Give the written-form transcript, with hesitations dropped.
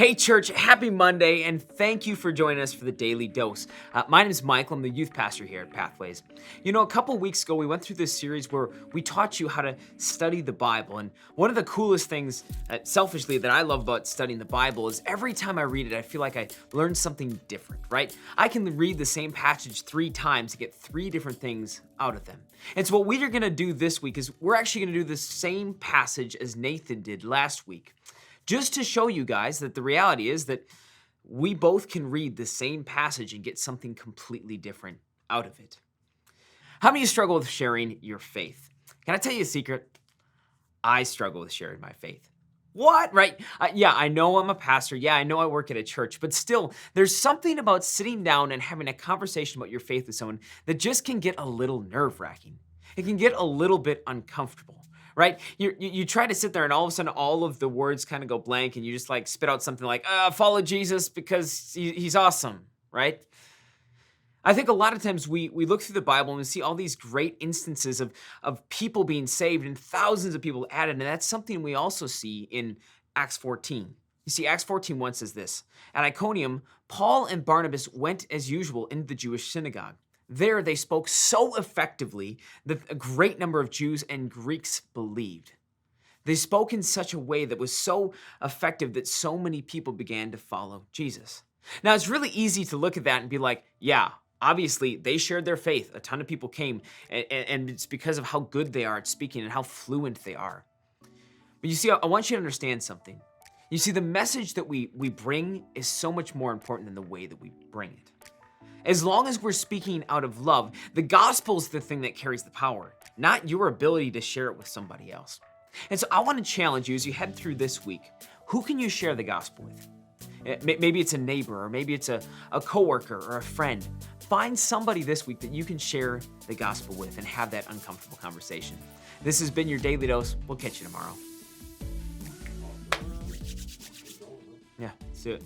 Hey church, happy Monday, and thank you for joining us for the Daily Dose. My name is Michael, I'm the youth pastor here at Pathways. You know, a couple weeks ago, we went through this series where we taught you how to study the Bible, and one of the coolest things, selfishly, that I love about studying the Bible is every time I read it, I feel like I learn something different, right? I can read the same passage 3 times to get 3 different things out of them. And so what we are going to do this week is we're actually going to do the same passage as Nathan did last week. Just to show you guys that the reality is that we both can read the same passage and get something completely different out of it. How many of you struggle with sharing your faith? Can I tell you a secret? I struggle with sharing my faith. What? Right? Yeah, I know I'm a pastor. Yeah, I know I work at a church, but still, there's something about sitting down and having a conversation about your faith with someone that just can get a little nerve-wracking. It can get a little bit uncomfortable. Right? You try to sit there and all of a sudden all of the words kind of go blank and you just like spit out something like, follow Jesus because he's awesome, right? I think a lot of times we look through the Bible and we see all these great instances of people being saved and thousands of people added, and that's something we also see in Acts 14. You see, Acts 14:1 says this, "At Iconium, Paul and Barnabas went as usual into the Jewish synagogue. There they spoke so effectively that a great number of Jews and Greeks believed. They spoke in such a way that was so effective that so many people began to follow Jesus." Now, it's really easy to look at that and be like, yeah, obviously they shared their faith. A ton of people came, and it's because of how good they are at speaking and how fluent they are. But you see, I want you to understand something. You see, the message that we bring is so much more important than the way that we bring it. As long as we're speaking out of love, the gospel is the thing that carries the power, not your ability to share it with somebody else. And so I want to challenge you as you head through this week, who can you share the gospel with? Maybe it's a neighbor, or maybe it's a coworker or a friend. Find somebody this week that you can share the gospel with and have that uncomfortable conversation. This has been your Daily Dose. We'll catch you tomorrow. Yeah, let's do it.